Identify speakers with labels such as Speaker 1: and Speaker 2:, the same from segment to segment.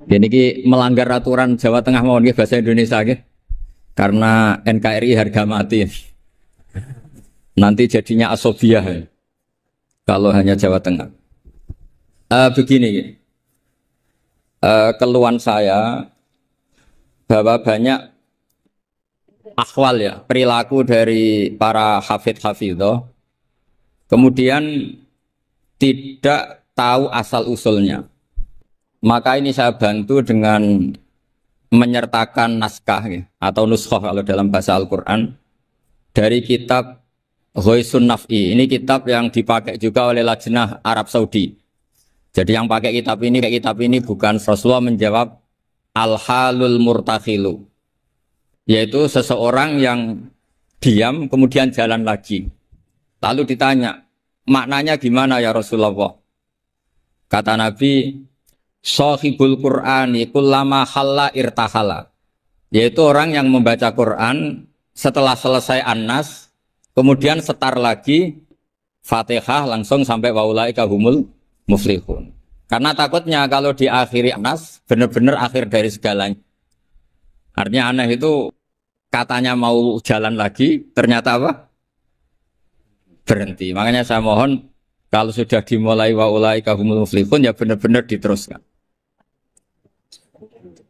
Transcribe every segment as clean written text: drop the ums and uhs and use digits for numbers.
Speaker 1: Jadi ini melanggar aturan Jawa Tengah mawon nggih bahasa Indonesia nggih. Karena NKRI harga mati. Nanti jadinya asobiah ya, kalau hanya Jawa Tengah. Begini, keluhan saya bahwa banyak akhwal ya, perilaku dari para hafidh-hafidhoh kemudian tidak tahu asal usulnya. Maka ini saya bantu dengan menyertakan naskah ya, atau nuskhoh kalau dalam bahasa Al-Quran dari kitab Ghoisun Naf'i. Ini kitab yang dipakai juga oleh Lajnah Arab Saudi. Jadi yang pakai kitab ini bukan Rasulullah menjawab al-halul murtakhilu, yaitu seseorang yang diam kemudian jalan lagi. Lalu ditanya, maknanya gimana ya Rasulullah? Kata Nabi, Shahibul Qur'ani kullama halla irtahala, yaitu orang yang membaca Quran setelah selesai An-Nas kemudian setar lagi Fatihah langsung sampai waulaika humul muflihun. Karena takutnya kalau diakhiri An-Nas benar-benar akhir dari segalanya. Artinya aneh itu katanya mau jalan lagi ternyata apa? Berhenti. Makanya saya mohon kalau sudah dimulai waulaika humul muflihun ya benar-benar diteruskan.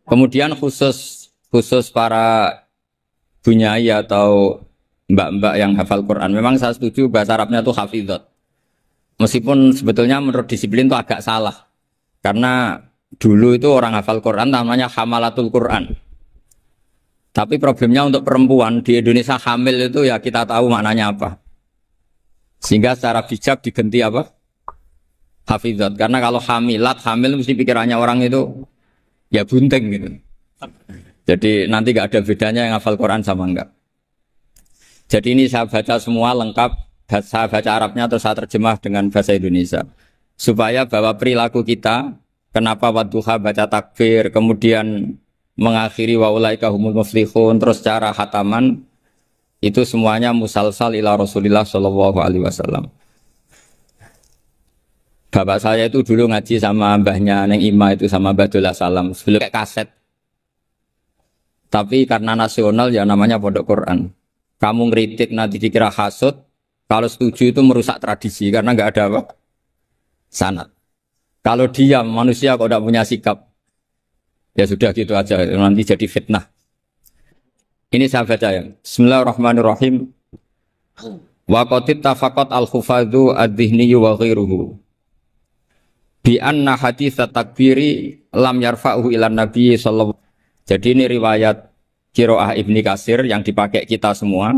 Speaker 1: Kemudian khusus para bunyai atau mbak-mbak yang hafal Quran, memang saya setuju bahasa Arabnya itu hafidhot. Meskipun sebetulnya menurut disiplin itu agak salah. Karena dulu itu orang hafal Quran namanya hamalatul Quran. Tapi problemnya untuk perempuan di Indonesia hamil itu ya kita tahu maknanya apa. Sehingga secara bijak diganti apa? Hafidhot. Karena kalau hamil mesti pikirannya orang itu ya bunting gitu. Jadi nanti gak ada bedanya yang hafal Quran sama enggak. Jadi ini saya baca semua lengkap, saya baca Arabnya terus saya terjemah dengan bahasa Indonesia. Supaya bahwa perilaku kita, kenapa wadduha baca takbir, kemudian mengakhiri waulaika humul muflihun, terus cara khataman, itu semuanya musalsal ila Rasulillah sallallahu alaihi wasallam. Bapak saya itu dulu ngaji sama mbahnya Neng Ima itu sama Badullah Salam sebelum kayak kaset. Tapi karena nasional ya namanya Pondok Quran. Kamu ngeritik nanti dikira hasut, kalau setuju itu merusak tradisi karena nggak ada apa? Sanad. Kalau diam manusia kok tidak punya sikap, ya sudah gitu aja nanti jadi fitnah. Ini saya baca ya. Bismillahirrahmanirrahim. Wa qatit tafaqat al-hufadhu ad-dhihni wa ghairuhu bi anna hadits takbiri lam yarfa'uhu ila nabi sallallahu. Jadi ini riwayat Qiraah Ibni Katsir yang dipakai kita semua.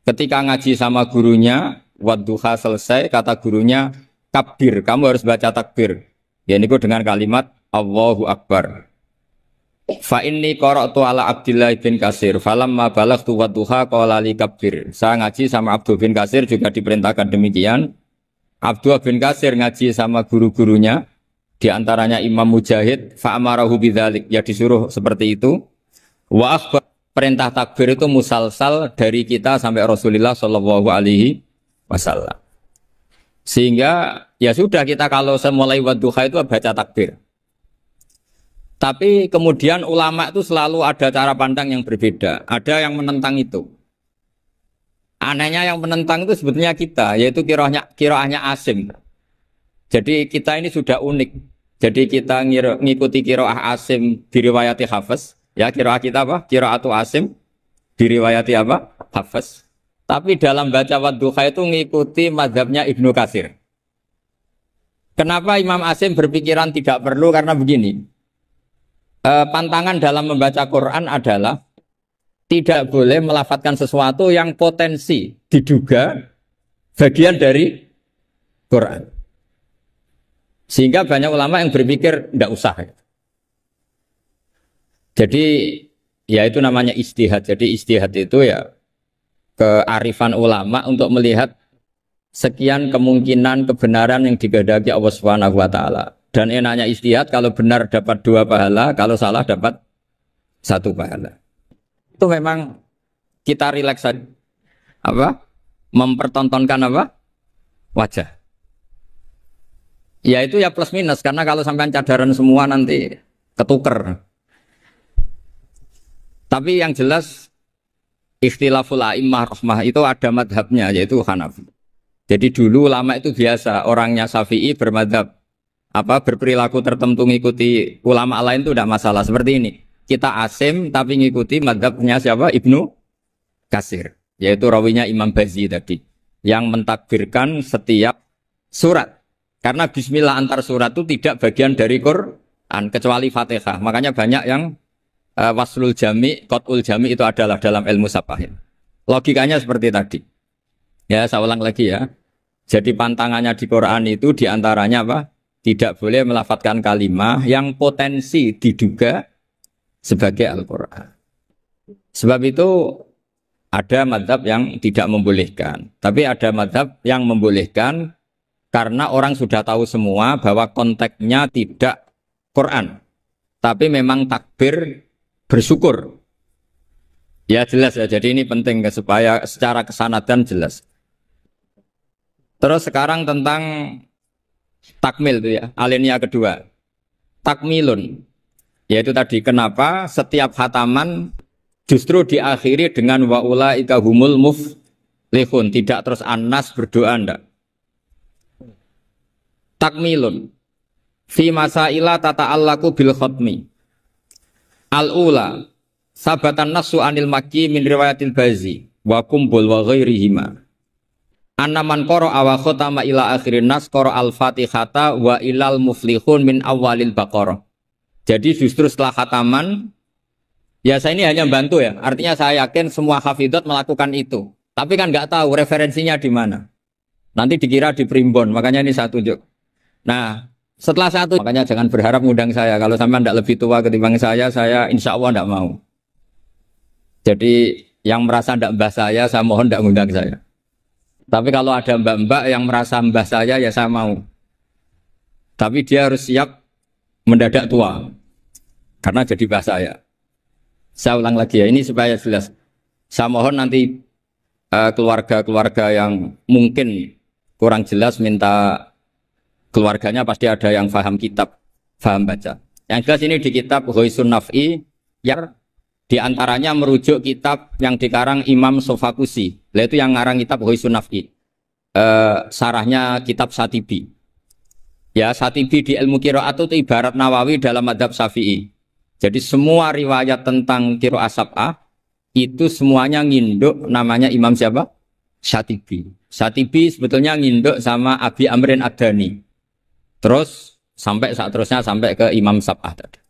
Speaker 1: Ketika ngaji sama gurunya wadduha selesai, kata gurunya kabir, kamu harus baca takbir. Ya ini dengan kalimat Allahu Akbar. Fa inni qara'tu ala Abdillah bin Katsir falamma balaghtu wadduha qala li kabir. Saya ngaji sama Abdul bin Katsir juga diperintahkan demikian. Abdullah bin Katsir ngaji sama guru-gurunya, diantaranya Imam Mujahid, fa'amarahu bidzalik, ya disuruh seperti itu. Wa akhbar, perintah takbir itu musalsal dari kita sampai Rasulullah sallallahu alaihi wasallam. Sehingga ya sudah kita kalau mulai wadduha itu baca takbir. Tapi kemudian ulama itu selalu ada cara pandang yang berbeda. Ada yang menentang itu. Anehnya yang menentang itu sebetulnya kita, yaitu kiroahnya Asim. Jadi kita ini sudah unik. Jadi kita ngikuti kiroah Asim diriwayati Hafiz. Ya kiroah kita apa? Kiroatu Asim diriwayati apa? Hafiz. Tapi dalam baca wadduha itu ngikuti mazhabnya Ibnu Katsir. Kenapa Imam Asim berpikiran tidak perlu? Karena begini. Pantangan dalam membaca Quran adalah tidak boleh melafadzkan sesuatu yang potensi diduga bagian dari Quran. Sehingga banyak ulama yang berpikir tidak usah. Jadi ya itu namanya ijtihad. Jadi ijtihad itu ya kearifan ulama untuk melihat sekian kemungkinan kebenaran yang dikehendaki Allah Subhanahu wa taala. Dan enaknya ijtihad kalau benar dapat 2 pahala, kalau salah dapat 1 pahala. Itu memang kita rileks saja. Apa? Mempertontonkan apa? Wajah. Ya itu ya plus minus karena kalau sampean cadaran semua nanti ketuker. Tapi yang jelas ikhtilaful a'immah rahmah itu ada madhabnya, yaitu Hanafi. Jadi dulu ulama itu biasa, orangnya Syafi'i bermadhab berperilaku tertentu ngikuti ulama lain itu tidak masalah. Seperti ini, kita asim tapi ngikuti madhabnya siapa? Ibnu Katsir, yaitu rawinya Imam Bazi tadi, yang mentakbirkan setiap surat. Karena bismillah antar surat itu tidak bagian dari Quran kecuali Fatihah. Makanya banyak yang waslul jami, qat'ul jami itu adalah dalam ilmu sapahin. Logikanya seperti tadi. Ya, saya ulang lagi ya. Jadi pantangannya di Quran itu diantaranya apa? Tidak boleh melafadzkan kalimat yang potensi diduga sebagai Al-Quran. Sebab itu ada madhab yang tidak membolehkan. Tapi ada madhab yang membolehkan karena orang sudah tahu semua bahwa konteksnya tidak Quran. Tapi memang takbir bersyukur. Ya jelas ya, jadi ini penting supaya secara kesanatan jelas. Terus sekarang tentang takmil itu ya, alinea kedua. Takmilun, yaitu tadi kenapa setiap khataman justru diakhiri dengan wa ulaika humul muflihun, tidak terus An-Nas berdoa ndak. Takmilun fi masaila tata'allaku bil khatmi. Al-ula sabatan nasu anil makki min riwayatil bazi wa kumbul wa ghairihima. Annaman qara wa khatama ila akhirin nas qara al-fatihata wa ilal muflihun min awalil baqarah. Jadi justru setelah khataman, ya saya ini hanya bantu ya. Artinya saya yakin semua hafidhot melakukan itu. Tapi kan nggak tahu referensinya di mana. Nanti dikira di primbon, makanya ini saya tunjuk. Nah, setelah satu, makanya jangan berharap ngundang saya. Kalau sampai tidak lebih tua ketimbang saya insya Allah tidak mau. Jadi yang merasa tidak mbah saya mohon tidak ngundang saya. Tapi kalau ada mbak-mbak yang merasa mbah saya, ya saya mau. Tapi dia harus siap mendadak tua. Karena jadi mbah saya. Saya ulang lagi ya, ini supaya jelas. Saya mohon nanti keluarga-keluarga yang mungkin kurang jelas minta keluarganya pasti ada yang paham kitab, paham baca. Yang jelas ini di kitab Ghoisun Naf'i, yang diantaranya merujuk kitab yang dikarang Imam Sofakusi. Itu yang ngarang kitab Ghoisun Naf'i. Sarahnya kitab Satibi. Ya, Satibi di ilmu qiraat itu ibarat Nawawi dalam madhab Syafi'i. Jadi semua riwayat tentang qiraat sab'ah itu semuanya nginduk namanya Imam siapa? Satibi. Satibi sebetulnya nginduk sama Abi Amrin Ad-Dani. Terus sampai saat terusnya sampai ke Imam Sab'ah tadi.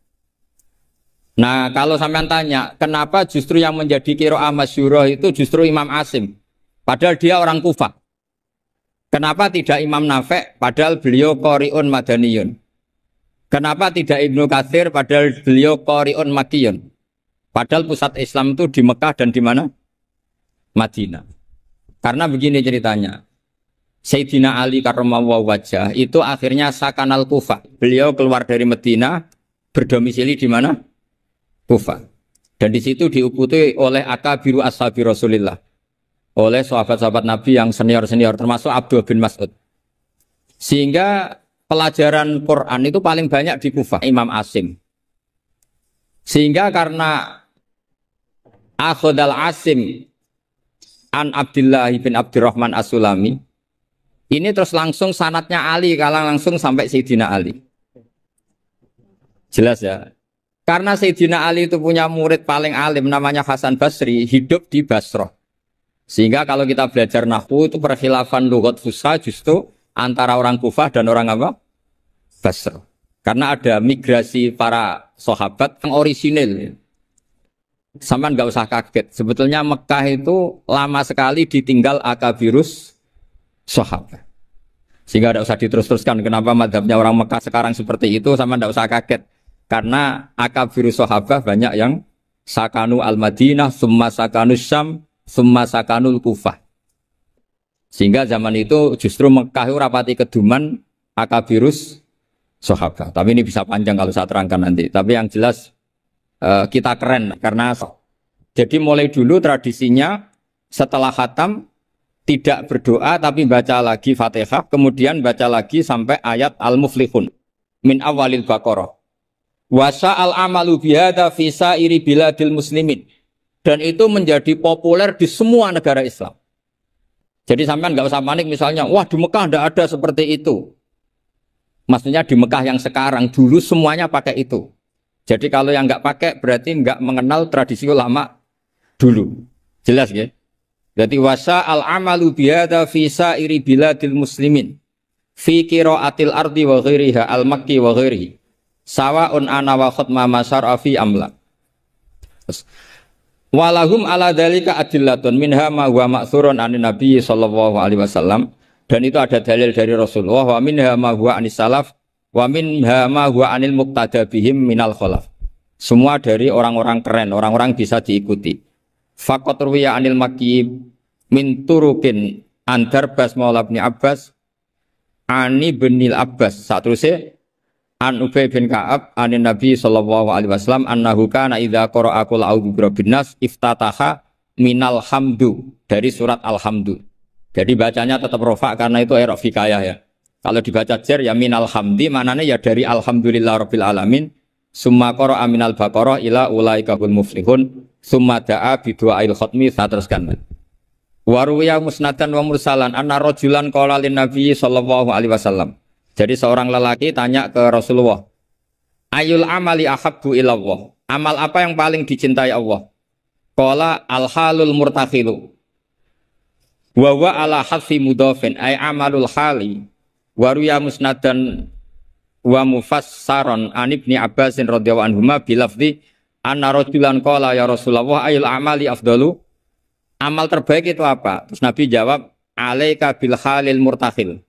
Speaker 1: Nah, kalau sampean tanya, kenapa justru yang menjadi qiraah masyhurah itu justru Imam Asim? Padahal dia orang Kufah. Kenapa tidak Imam Nafi' padahal beliau qari'un madaniyun? Kenapa tidak Ibnu Katsir padahal beliau qari'un makkiyun? Padahal pusat Islam itu di Mekah dan di mana? Madinah. Karena begini ceritanya. Sayyidina Ali karramallahu wajhah itu akhirnya sakanal Kufah. Beliau keluar dari Madinah, berdomisili di mana? Kufah. Dan di situ diikuti oleh akabiru ashabi Rasulillah. Oleh sahabat-sahabat Nabi yang senior-senior termasuk Abdul bin Mas'ud. Sehingga pelajaran Quran itu paling banyak di Kufah, Imam Asim. Sehingga karena Akhodal Asim an Abdullah bin Abdurrahman As-Sulami, ini terus langsung sanatnya Ali, kalau langsung sampai Sayyidina Ali. Jelas ya. Karena Sayyidina Ali itu punya murid paling alim namanya Hasan Basri, hidup di Basrah. Sehingga kalau kita belajar nahwu itu perkhilafan lughat fusha justru antara orang Kufah dan orang apa? Basrah. Karena ada migrasi para sahabat yang orisinil. Sampai nggak usah kaget. Sebetulnya Mekah itu lama sekali ditinggal akabirus sahabat. Sehingga tidak usah diterus-teruskan kenapa madhabnya orang Mekah sekarang seperti itu, sama tidak usah kaget. Karena akabirus sahabat banyak yang sakanu al-Madinah, summa sakanu Syam, summa sakanul Kufah. Sehingga zaman itu justru Mekah rapati keduman akabirus sahabat. Tapi ini bisa panjang kalau saya terangkan nanti. Tapi yang jelas kita keren karena jadi mulai dulu tradisinya setelah khatam tidak berdoa tapi baca lagi Fatihah, kemudian baca lagi sampai ayat Al-Muflihun min awalil Baqarah. Wasa al amalu bihada visa iri biladil muslimin, dan itu menjadi populer di semua negara Islam. Jadi sampean nggak usah panik misalnya, wah di Mekah tidak ada seperti itu. Maksudnya di Mekah yang sekarang, dulu semuanya pakai itu. Jadi kalau yang nggak pakai berarti nggak mengenal tradisi ulama dulu. Jelas ya? Jadi wasa al amalu bihada visa iri biladil muslimin fi qiraatil ardi wa ghairiha al makki wa ghairihi. Sawaun ana wa khutma masyar'a fi amla. Walahum ala dzalika adillatun minha ma huwa ma'thurun anin nabi sallallahu alaihi wasallam, dan itu ada dalil dari Rasulullah, wa minha ma huwa anis salaf wa minha ma huwa anil muqtada bihim minal khalaf. Semua dari orang-orang keren, orang-orang bisa diikuti. Faqat ruwiya anil makki min turukin antar bas maula bin Abbas ani binil Abbas satruse an Ubay bin Ka'ab anin Nabi sallallahu alaihi wasallam annahu kana idza qara'a qul a'udzu birabbin nas iftataha minal hamdu, dari surat Alhamdu. Jadi bacanya tetap rofa karena itu i'rab fikayah ya. Kalau dibaca jar ya minal hamdi, maknanya ya dari alhamdulillah rabbil alamin. Summa qara'a minal baqarah ila ulaikahul muflihun summa da'a bi du'ail khatmi. Saya teruskan. Wa ruwiya musnadan wa mursalan anna rajulan qala lin nabi sallallahu alaihi wasallam. Jadi seorang lelaki tanya ke Rasulullah, ayul amali ahabbu ilallah, amal apa yang paling dicintai Allah? Qala al-halul murtakhilu wa wa ala hadfi mudhafin ay amalul hali. Wa ruya musnadan wa mufassaran an ibni Abbasin radhiyallahu anhuma bilafzi anna rajulan qala ya Rasulullah ayul amali afdalu, amal terbaik itu apa? Terus Nabi jawab, alaika bil halil murtakhil,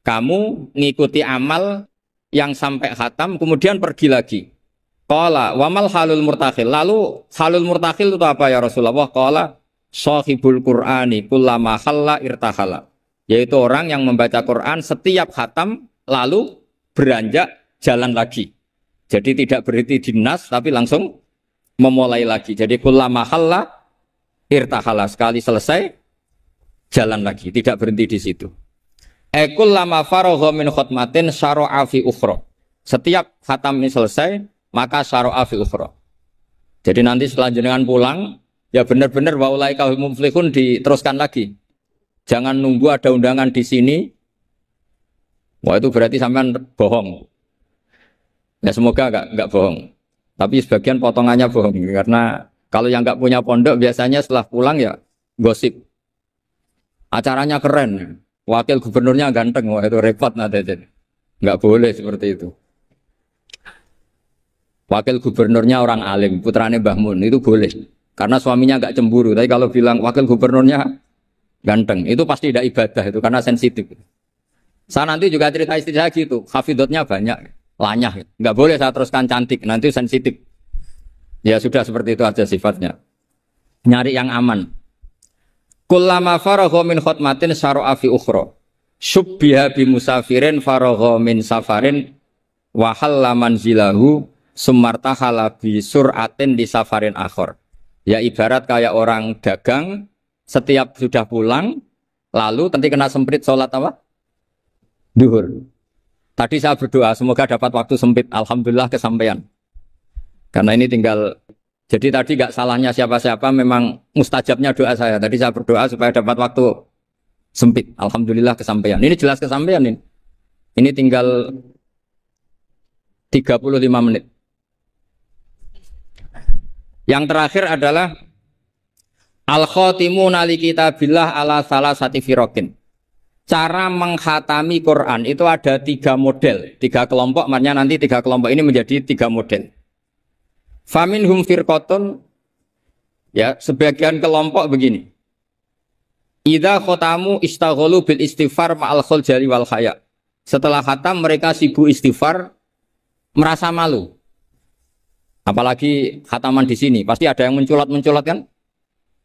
Speaker 1: kamu ngikuti amal yang sampai khatam kemudian pergi lagi. Qala wamal halul murtakhil, lalu halul murtakhil itu apa ya Rasulullah? Qala sahibul qur'ani kullama khalla irtahala, yaitu orang yang membaca Quran setiap khatam lalu beranjak jalan lagi. Jadi tidak berhenti di nas tapi langsung memulai lagi. Jadi kullama khalla irtahala, sekali selesai jalan lagi, tidak berhenti di situ. Ekul lama faragha min khutmatin syara'a fi ukhra. Setiap khatam ini selesai, maka syara'a fi ukhra. Jadi nanti setelah jenengan pulang, ya benar-benar wa ulaika hum muflihun diteruskan lagi. Jangan nunggu ada undangan di sini. Wah itu berarti sampean bohong. Ya semoga enggak bohong. Tapi sebagian potongannya bohong karena kalau yang enggak punya pondok biasanya setelah pulang ya gosip. Acaranya keren. Wakil gubernurnya ganteng, wah itu repot nanti. Nggak boleh seperti itu. Wakil gubernurnya orang alim, putranya Mbah Mun, itu boleh. Karena suaminya nggak cemburu. Tapi kalau bilang wakil gubernurnya ganteng, itu pasti tidak ibadah itu karena sensitif. Saya nanti juga cerita istri saya gitu, hafidotnya banyak, lanyah. Nggak boleh saya teruskan cantik, nanti sensitif. Ya sudah seperti itu aja sifatnya. Nyari yang aman. Kullama faragha min khutmatin syara'a fi ukhra. Syubbiha bi musafirin faragha min safarin wa halla manzilahu sumartahala bi sur'atin di safarin akhir. Ya ibarat kayak orang dagang setiap sudah pulang lalu nanti kena semprit sholat apa? Duhur. Tadi saya berdoa semoga dapat waktu sempit, alhamdulillah kesampaian. Karena ini tinggal. Jadi tadi gak salahnya siapa-siapa, memang mustajabnya doa saya. Tadi saya berdoa supaya dapat waktu sempit. Alhamdulillah kesampaian. Ini jelas kesampaian ini. Ini tinggal 35 menit. Yang terakhir adalah al-khatimu nali kitabillah ala salasati firokin. Cara mengkhatami Quran itu ada 3 model, 3 kelompok. Maknanya nanti 3 kelompok ini menjadi 3 model. Faminhum firqatun, ya sebagian kelompok begini. Idza khatamu istaghalu bil istighfar ma'al khuljali wal khaya. Setelah khatam mereka sibuk istighfar, merasa malu. Apalagi khataman di sini, pasti ada yang menculat-menculat kan?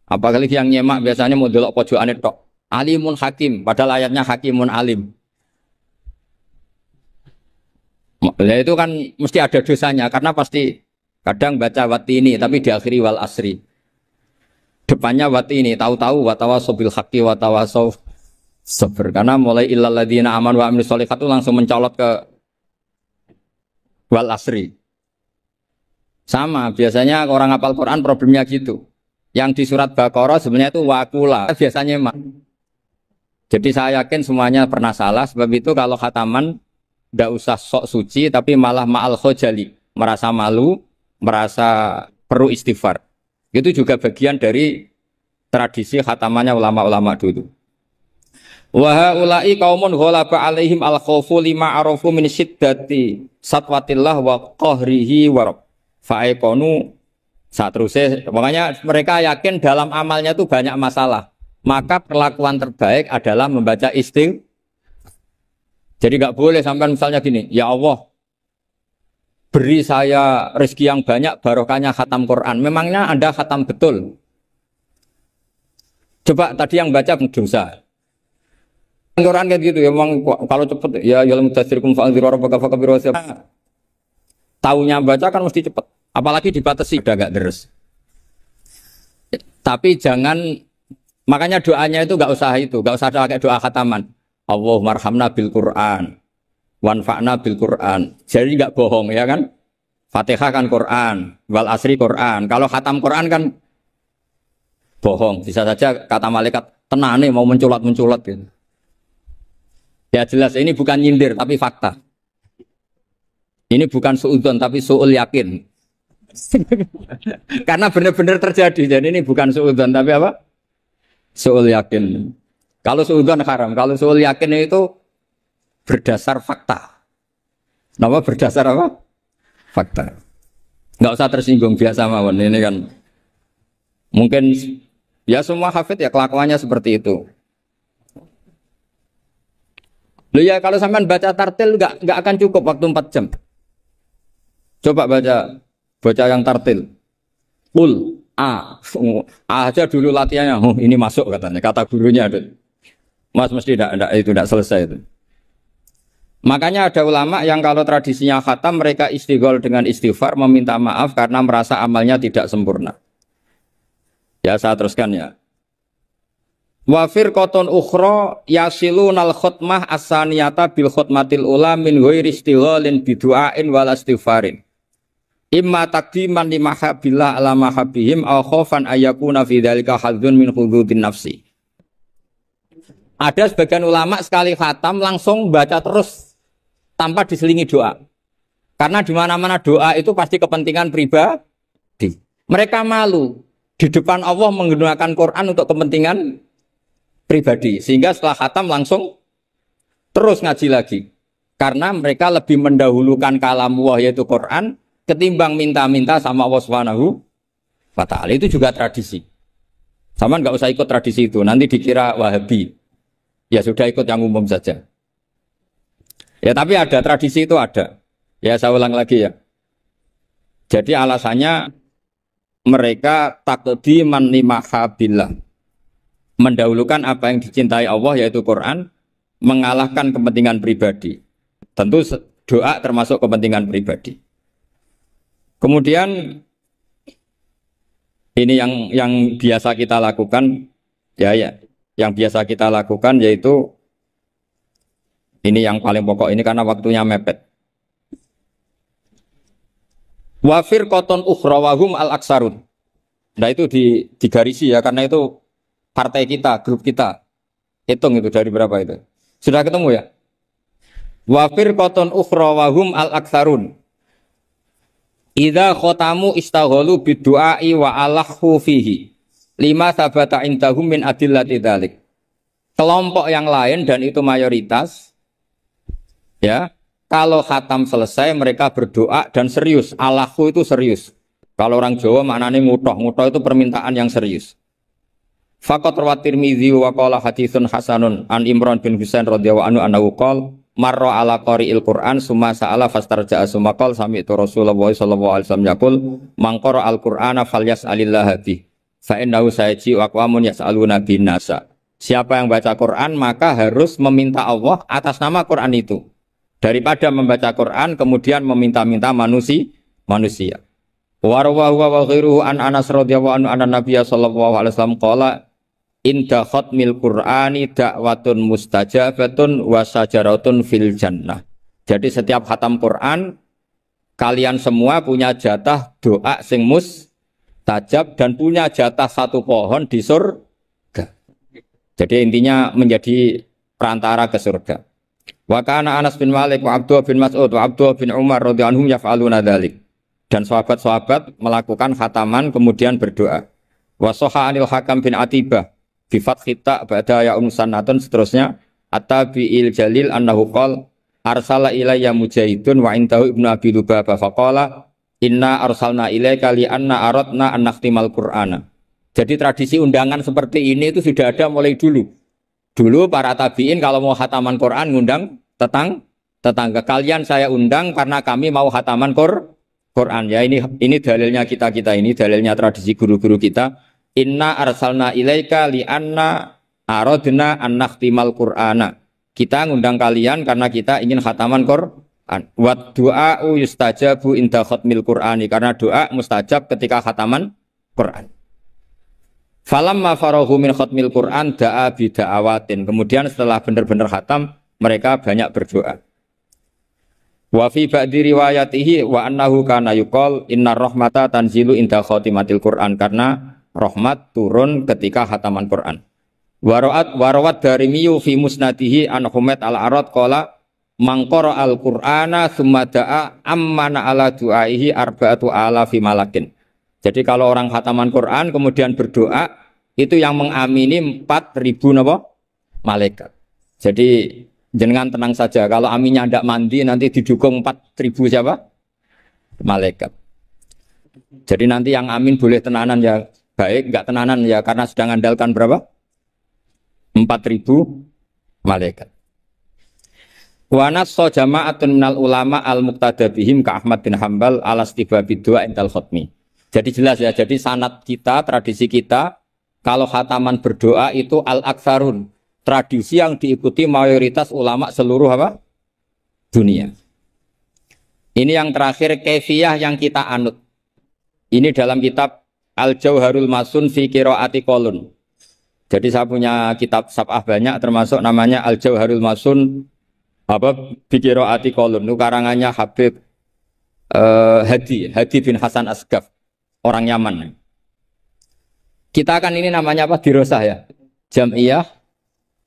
Speaker 1: Apalagi yang nyemak biasanya mau delok pojokane tok. Alimun hakim, padahal ayatnya hakimun alim. Ya itu kan mesti ada dosanya karena pasti kadang baca wati ini tapi diakhiri wal asri. Depannya wati ini tahu-tahu watawasaw bil haqqi watawasaw sabr. Karena mulai illal ladzina amanu wa amilus sholihat itu langsung mencolot ke wal asri. Sama, biasanya orang hafal Quran problemnya gitu. Yang di surat Baqarah sebenarnya itu wakula, biasanya emang. Jadi saya yakin semuanya pernah salah, sebab itu kalau khataman tidak usah sok suci, tapi malah ma'al khojali, merasa malu, merasa perlu istighfar. Itu juga bagian dari tradisi khatamannya ulama-ulama dulu. Wa haula'i qaumun ghalaba 'alaihim al-khaufu lima arafu min syiddati satwatillah wa qahrihi wa rabb. Fa'aiqonu saat terusnya, makanya mereka yakin dalam amalnya itu banyak masalah. Maka perlakuan terbaik adalah membaca istighfar. Jadi nggak boleh sampai misalnya gini, ya Allah, beri saya rezeki yang banyak, barokahnya khatam Quran. Memangnya Anda khatam betul? Coba tadi yang baca dosa. Quran kayak gitu ya, memang kalau cepet ya yalam mudaththirkum fa'anziru rabbaka fakabbiru. Taunya baca kan mesti cepet. Apalagi dibatasi udah gak deres. Tapi jangan, makanya doanya itu gak usah pakai doa khataman. Allahumma arhamna bil Quran, wanfa'na bil Quran. Jadi gak bohong ya kan? Fatihah kan Quran, wal asri Quran. Kalau khatam Quran kan bohong. Bisa saja kata malaikat tenane mau menculat gitu. Ya jelas ini bukan nyindir tapi fakta. Ini bukan suudzon tapi suul yakin. Karena benar-benar terjadi. Jadi ini bukan suudzon tapi apa? Suul yakin. Kalau suudzon haram, kalau suul yakin itu berdasar fakta. Nama berdasar apa? Fakta. Nggak usah tersinggung, biasa mawon. Ini kan mungkin ya semua hafid ya kelakuannya seperti itu. Loh ya kalau sampean baca tartil nggak akan cukup waktu 4 jam. Coba baca yang tartil. Qul A aja dulu latihannya. Oh, ini masuk katanya. Kata gurunya ada. Mas mesti tidak selesai itu. Makanya ada ulama yang kalau tradisinya khatam mereka istighol dengan istighfar meminta maaf karena merasa amalnya tidak sempurna. Ya saya teruskan ya. Wa firqatun ukhra yasilunal khutmah as-saniyata bil khutmatil ula min ghairi istighalin bidu'ain wal istighfarin. Imma taqdiman li mahabbillah ala mahabbihim aw khaufan ayyakuna fi dzalika hadzun min hududin nafsi. Ada sebagian ulama sekali khatam langsung baca terus tanpa diselingi doa. Karena di mana-mana doa itu pasti kepentingan pribadi. Mereka malu di depan Allah menggunakan Quran untuk kepentingan pribadi. Sehingga setelah khatam langsung terus ngaji lagi. Karena mereka lebih mendahulukan kalam Allah yaitu Quran ketimbang minta-minta sama Allah Subhanahu wa ta'ala. Itu juga tradisi. Sama nggak usah ikut tradisi itu, nanti dikira Wahabi. Ya sudah ikut yang umum saja. Ya tapi ada tradisi itu ada. Ya saya ulang lagi ya. Jadi alasannya mereka taqdiman li mahabbillah. Mendahulukan apa yang dicintai Allah yaitu Quran, mengalahkan kepentingan pribadi. Tentu doa termasuk kepentingan pribadi. Kemudian ini yang biasa kita lakukan ya yang biasa kita lakukan yaitu ini yang paling pokok ini karena waktunya mepet. Wa firqatun ukhra wa hum al-aksarun. Nah itu digarisi ya karena itu partai kita, grup kita. Hitung itu dari berapa itu. Sudah ketemu ya? Wa firqatun ukhra wa hum al-aksarun. Idza khatamu istaghalu bidu'ai wa alahu fihi lima sabata indahum min adillati dzalik. Kelompok yang lain dan itu mayoritas ya, kalau khatam selesai mereka berdoa dan serius. Alahu itu serius. Kalau orang Jawa maknanya ngutoh itu permintaan yang serius. Faqat rawat Tirmidzi wa qala haditsun hasanun an Imran bin Husain radhiyallahu anhu annahu qala marra ala qari'il Qur'an summa sa'ala fastarja'a summa qala sami'tu Rasulullah sallallahu alaihi wasallam yaqul man qara al-Qur'ana falyas'alillah bi fa innahu sayji wa aqwamun yas'aluna bin nasa. Siapa yang baca Quran maka harus meminta Allah atas nama Quran itu daripada membaca Quran kemudian meminta-minta manusia. Wa rawahu wa ghairuhu an Anas radhiyallahu anhu anna Nabiy sallallahu alaihi wasallam qala inda khatmil Qur'ani da'watun mustajabatun wa sajaratun fil jannah. Jadi setiap khatam Quran kalian semua punya jatah doa sing mustajab dan punya jatah satu pohon di surga. Jadi intinya menjadi perantara ke surga. Wa kana Anas bin Malik wa Abdullah bin Mas'ud wa Abdullah bin Umar radhiyallahu anhum yaf'aluna dzalik. Dan sahabat-sahabat melakukan khataman kemudian berdoa. Wa sahha anil Hakam bin Atibah bi fathi ta ba'da ya unsannatun seterusnya at-tabi'il jalil annahu qala arsala ilayya mujahidun wa indahu ibnu abi lubabah faqala inna arsalna ilaika li anna aradna an nakhtimal qur'ana. Jadi tradisi undangan seperti ini itu sudah ada mulai dulu. Dulu para tabi'in kalau mau khataman Quran ngundang tetangga. Kalian saya undang karena kami mau khataman Quran. Ya ini dalilnya kita ini dalilnya tradisi guru-guru kita. Inna arsalna ilaika li anna aradna an nakhtimal qur'ana. Kita ngundang kalian karena kita ingin khataman Quran. Wa du'a'u yustajabu inda khatmil qur'ani, karena doa mustajab ketika khataman Quran. Falamma farahu min khatmil Qur'an da'a bida'awatin. Kemudian setelah benar-benar khatam, mereka banyak berdoa. Wa fi ba'di riwayatihi wa annahu kana yuqal innar rahmata tanzilu inda khatimatil Qur'an, karena rahmat turun ketika khataman Qur'an. Warawat darimiyu fi musnadihi an Humaid al-Arad qala man qara al-Qur'ana tsumma da'a ammana ala du'aihi arba'atu alafi malakin. Jadi kalau orang khataman Quran kemudian berdoa, itu yang mengamini 4.000 napa? Malaikat. Jadi jenengan tenang saja, kalau aminnya tidak mandi nanti didukung 4.000 siapa? Malaikat. Jadi nanti yang amin boleh tenanan ya baik, enggak tenanan ya karena sedang andalkan berapa? 4.000 malaikat. Wa nassa jama'atun minal ulama al-muqtada bihim ka Ahmad bin Hambal alastibabi du'a indal khatmi. Jadi jelas ya, jadi sanad kita, tradisi kita, kalau khataman berdoa itu al-aktsarun, tradisi yang diikuti mayoritas ulama seluruh apa? Dunia. Ini yang terakhir kaifiyah yang kita anut. Ini dalam kitab Al-Jauharul Masun fi Qiraati Qolun. Jadi saya punya kitab sab'ah banyak, termasuk namanya Al-Jauharul Masun fi Qiraati Qolun. Itu karangannya Habib Hadi bin Hasan Asgaf, orang Yaman. Kita kan ini namanya apa? Dirosah ya. Jam'iyah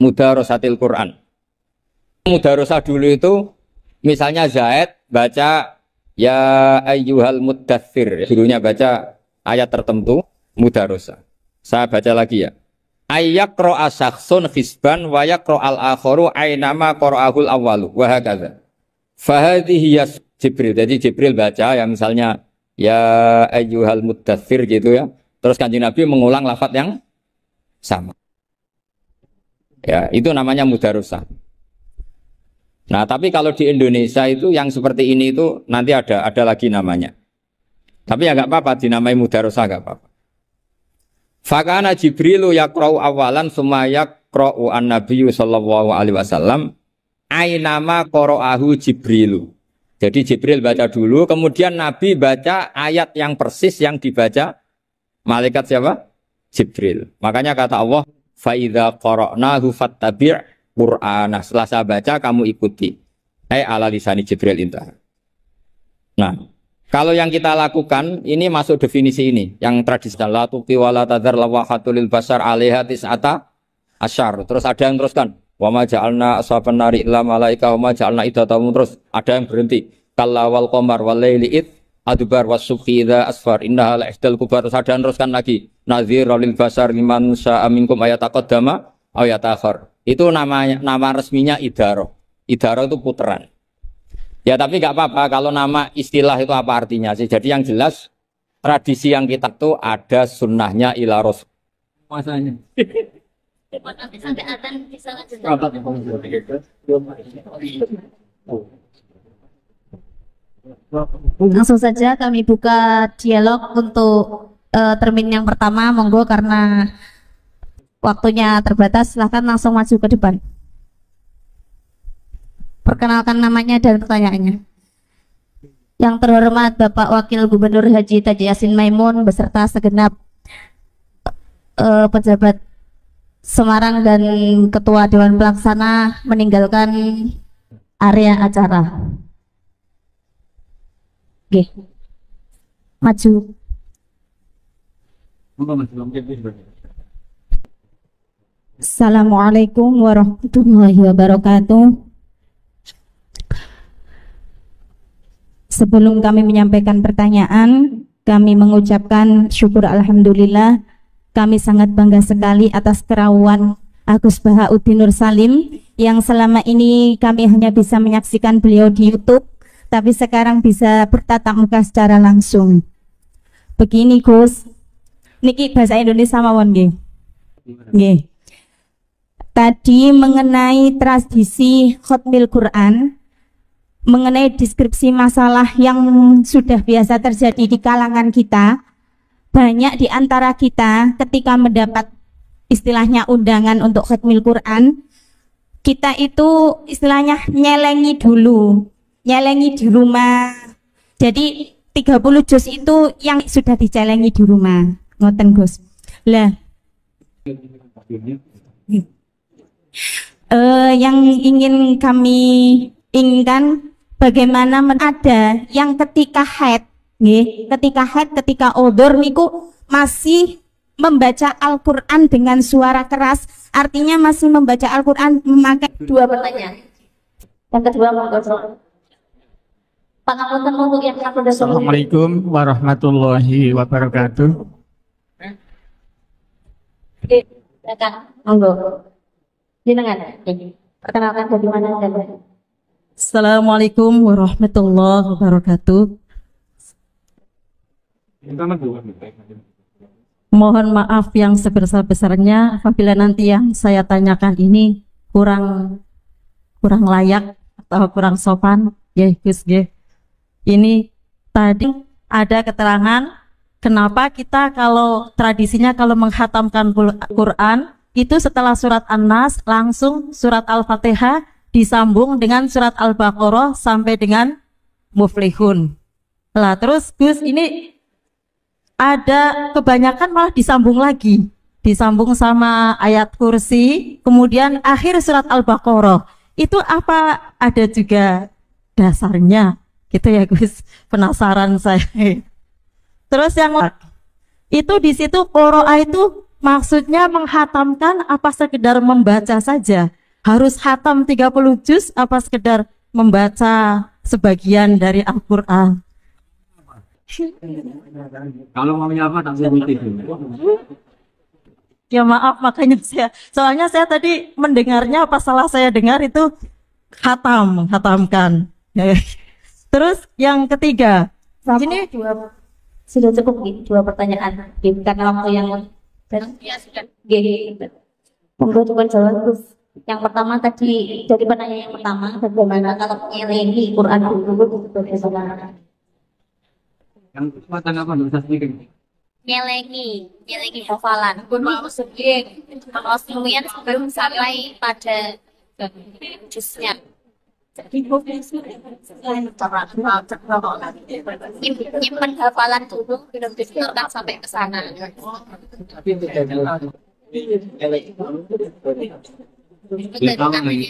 Speaker 1: Mudarosatil Quran. Mudarosah dulu itu misalnya Zaid baca ya ayyuhal muddatsir. Gurunya baca ayat tertentu mudarosah. Saya baca lagi ya. Ayyaqra'a syakhsun hisban wa yaqra'al akharu ainama qara'ahul awwalu wa hakadza. Fahadhihi Jibril. Jadi Jibril baca ya misalnya ya ayyuhal muddatsir gitu ya. Terus Kanjeng Nabi mengulang lafaz yang sama. Ya, itu namanya mudarosah. Nah, tapi kalau di Indonesia itu yang seperti ini itu nanti ada lagi namanya. Tapi ya nggak apa-apa dinamai mudarosah nggak apa-apa. Fakana Jibrilu yaqra'u awalan summa yaqra'u an-nabiyyu sallallahu alaihi wasallam ainama qara'ahu Jibrilu. Jadi Jibril baca dulu, kemudian Nabi baca ayat yang persis yang dibaca malaikat siapa? Jibril. Makanya kata Allah, fa idza qara'nahu fattabi' Qur'ana. Setelah saya baca kamu ikuti. Ala lisani Jibril intah. Nah, kalau yang kita lakukan ini masuk definisi ini, yang tradisional la tuqi wa la tadzar lawahatul basar 'alaiha tis'ata asyar. Terus ada yang teruskan, wa ma ja'alna ashaban nari illa malaika wa ma ja'alna iddatahum, terus ada yang berhenti. Kalla wal qamar wal laili id adbar was subhi idza asfar innaha la ihdal kubar. Terus ada yang teruskan lagi, nadhir lil basar liman sya'a minkum ayataqaddama aw yatakhir. Itu nama resminya idaro. Idaro itu puteran. Ya tapi nggak apa-apa kalau nama istilah itu apa artinya sih. Jadi yang jelas tradisi yang kita tuh ada sunnahnya ila rasul. Masanya.
Speaker 2: Sampai adzan bisa langsung saja kami buka dialog untuk termin yang pertama, monggo karena waktunya terbatas, silahkan langsung maju ke depan. Perkenalkan namanya dan pertanyaannya. Yang terhormat Bapak Wakil Gubernur Haji Taji Yasin Maimun beserta segenap pejabat Semarang dan Ketua Dewan Pelaksana meninggalkan area acara. Nggih. Maju. Assalamualaikum warahmatullahi wabarakatuh. Sebelum kami menyampaikan pertanyaan, kami mengucapkan syukur alhamdulillah. Kami sangat bangga sekali atas kerawan Agus Bahauddin Nur Salim yang selama ini kami hanya bisa menyaksikan beliau di YouTube, tapi sekarang bisa bertatap muka secara langsung. Begini Gus, niki bahasa Indonesia mawon nggih. Nggih. Tadi mengenai tradisi khatmil Quran, mengenai deskripsi masalah yang sudah biasa terjadi di kalangan kita, banyak di antara kita ketika mendapat istilahnya undangan untuk khatmil Quran, kita itu istilahnya nyelengi dulu, nyelengi di rumah. Jadi 30 juz itu yang sudah dicelengi di rumah, ngoten Gus. Lah, yang ingin kami inginkan bagaimana ada yang ketika haid, ketika odor niku masih membaca Al-Quran dengan suara keras, artinya masih membaca Al-Quran memakai dua pertanyaan. Yang kedua untuk yang
Speaker 3: Assalamualaikum warahmatullahi wabarakatuh.
Speaker 2: Monggo. Jenengan. Perkenalkan dari mana Anda?
Speaker 4: Assalamualaikum warahmatullahi wabarakatuh. Mohon maaf yang sebesar-besarnya apabila nanti yang saya tanyakan ini kurang layak atau kurang sopan. Ya, Gus, ya. Ini tadi ada keterangan kenapa kita kalau tradisinya kalau menghatamkan Quran itu setelah surat An-Nas langsung surat Al-Fatihah disambung dengan surat Al-Baqarah sampai dengan Muflihun. Lah terus Gus ini ada kebanyakan malah disambung lagi, disambung sama ayat kursi, kemudian akhir surat Al-Baqarah. Itu apa ada juga dasarnya? Gitu ya Gus, penasaran saya. Terus yang itu di situ qiraah itu maksudnya menghatamkan apa sekedar membaca saja? Harus hatam 30 juz apa sekedar membaca sebagian dari Al-Qur'an?
Speaker 1: Kalau mau apa tak ngerti.
Speaker 4: Ya maaf makanya soalnya saya tadi mendengarnya apa salah saya dengar itu hatamkan. Terus yang ketiga, ini
Speaker 2: sudah cukup dua pertanyaan, karena waktu yang sudah. Monggo coba jawab Gus. Yang pertama tadi dari penanya yang pertama, bagaimana kalau nyelengi Quran dulu bagaimana?
Speaker 1: Yang kesempatan apa bisa sedikit?
Speaker 2: Nyelengi hafalan. Kalau semuanya sebelum sampai pada jusnya. Nyimpen hafalan dulu, belum disetorkan sampai ke sana.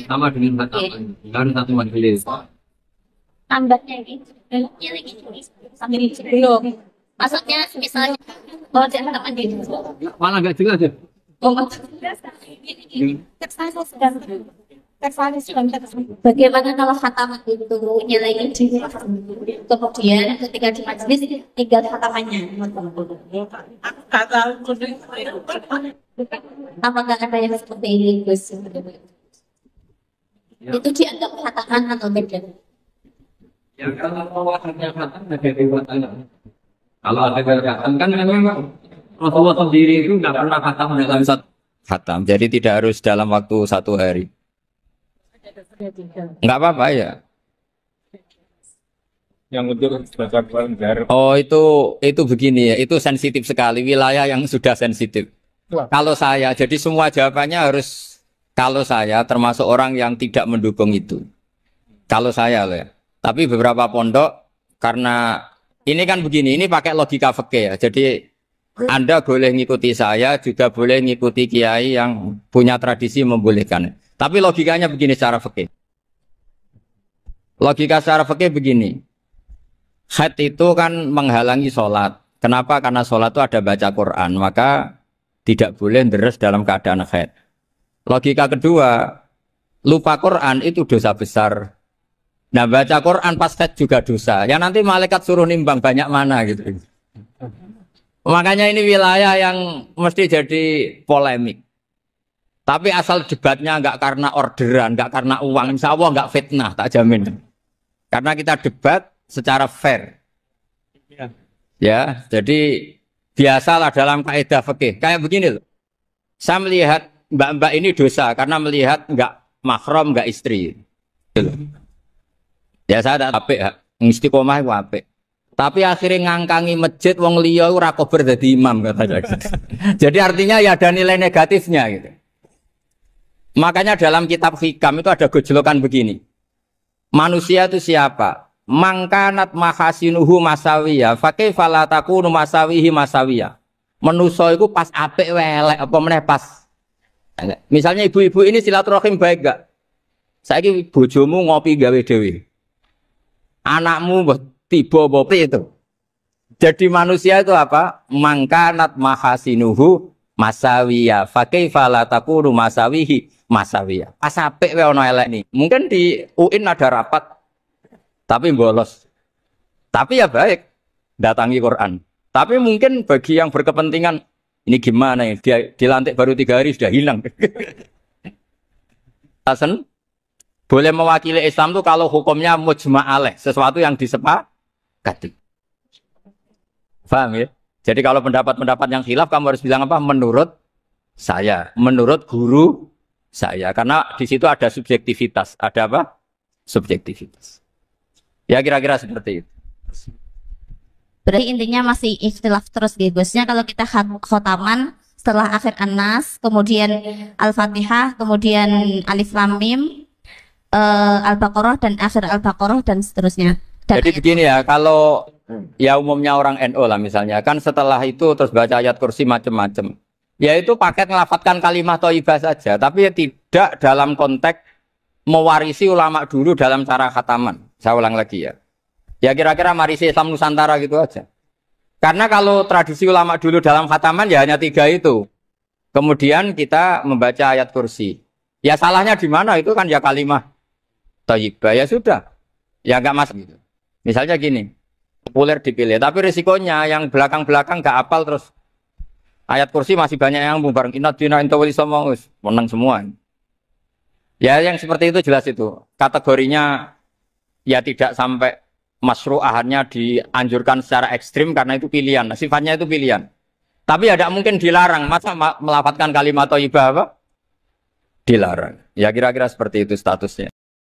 Speaker 1: Sama dengan harus satu majelis.
Speaker 2: Tambahnya ini sambil belum. Maksudnya misalnya kalau tidak teman di
Speaker 1: Malah nggak jelas ya.
Speaker 2: Bagaimana kalau khataman itu nilainya kemudian ketika di majelis tinggal khatamannya? Apakah ada yang seperti ini Gus? Itu dianggap khataman atau beda?
Speaker 1: Ya kalau wahannya khatam ada riwayatnya. Kalau ada khatam kan memang Rasulullah sendiri itu nggak pernah khatam dalam satu khatam. Jadi tidak harus dalam waktu 1 hari. Nggak apa-apa ya.
Speaker 3: Yang untuk baca Quran jarak.
Speaker 1: Oh itu begini ya. Itu sensitif sekali, wilayah yang sudah sensitif. Kalau saya, jadi semua jawabannya harus kalau saya termasuk orang yang tidak mendukung itu. Kalau saya loh ya. Tapi beberapa pondok karena ini kan begini, ini pakai logika fikih ya. Jadi Anda boleh ngikuti saya, juga boleh ngikuti kiai yang punya tradisi membolehkan. Tapi logikanya begini secara fikih. Logika secara fikih begini. haid itu kan menghalangi sholat. Kenapa? Karena sholat itu ada baca Quran, maka tidak boleh deres dalam keadaan haid. Logika kedua, lupa Quran itu dosa besar. Nah, baca Quran pas haid juga dosa. Ya nanti malaikat suruh nimbang banyak mana gitu. Makanya ini wilayah yang mesti jadi polemik. Tapi asal debatnya nggak karena orderan, nggak karena uang, insya Allah nggak fitnah, tak jamin. Karena kita debat secara fair. Ya, jadi biasalah dalam kaidah fikih. Kayak begini loh. Saya melihat mbak-mbak ini dosa karena melihat nggak mahram, nggak istri. Ya saya ada apik, istiqomah itu apik. Tapi akhirnya ngangkangi masjid wong liya ora kober dadi imam katanya. Jadi artinya ya ada nilai negatifnya gitu. Makanya dalam kitab Hikam itu ada gejolokan begini. Manusia itu siapa? Mangkanat mahasinuhu masawiya, fakaifa la takunu masawihi masawiya. Manusia itu pas apik welek apa meneh pas. Misalnya ibu-ibu ini silaturahim baik gak? Saiki bojomu ngopi gawe dhewe. Anakmu tiba bopi itu. Jadi manusia itu apa? Mangkanat mahasinuhu masawiya, fakaifa la takunu masawihi masawiya. Pas apik wae ono elek nih. Mungkin di UIN ada rapat tapi bolos. Tapi ya baik datangi Quran. Tapi mungkin bagi yang berkepentingan ini gimana ya? Dia dilantik baru 3 hari sudah hilang. Hasan boleh mewakili Islam tuh kalau hukumnya mujma' alaih, sesuatu yang disepakati. Paham ya? Jadi kalau pendapat-pendapat yang khilaf kamu harus bilang apa? Menurut saya, menurut guru saya, karena di situ ada subjektivitas, ada apa? Subjektivitas. Ya kira-kira seperti itu.
Speaker 2: Berarti intinya masih ikhtilaf terus gitu. Biasanya kalau kita khotaman setelah akhir An-Nas, kemudian Al-Fatihah, kemudian Alif Lam Mim, Al-Baqarah dan akhir Al-Baqarah dan seterusnya. Dan
Speaker 1: jadi begini ya, kalau ya umumnya orang NU lah misalnya, kan setelah itu terus baca ayat kursi macam-macam. Ya itu paket ngelafatkan kalimat thayyibah saja, tapi ya tidak dalam konteks mewarisi ulama dulu dalam cara khataman. Saya ulang lagi ya. Ya kira-kira marisi Islam Nusantara gitu aja. Karena kalau tradisi ulama dulu dalam khataman ya hanya 3 itu. Kemudian kita membaca ayat kursi. Ya salahnya di mana? Itu kan ya kalimat thayyibah, ya sudah. Ya enggak mas gitu. Misalnya gini, populer dipilih, tapi risikonya yang belakang-belakang enggak hafal terus ayat kursi masih banyak yang bubar. Inna dina inta wali somongus, menang semua. Ya yang seperti itu jelas itu. Kategorinya ya tidak sampai masyru'ahannya dianjurkan secara ekstrim karena itu pilihan. Nah, sifatnya itu pilihan. Tapi ya tidak mungkin dilarang. Masa melafadzkan kalimat thayyibah apa? Dilarang. Ya kira-kira seperti itu statusnya.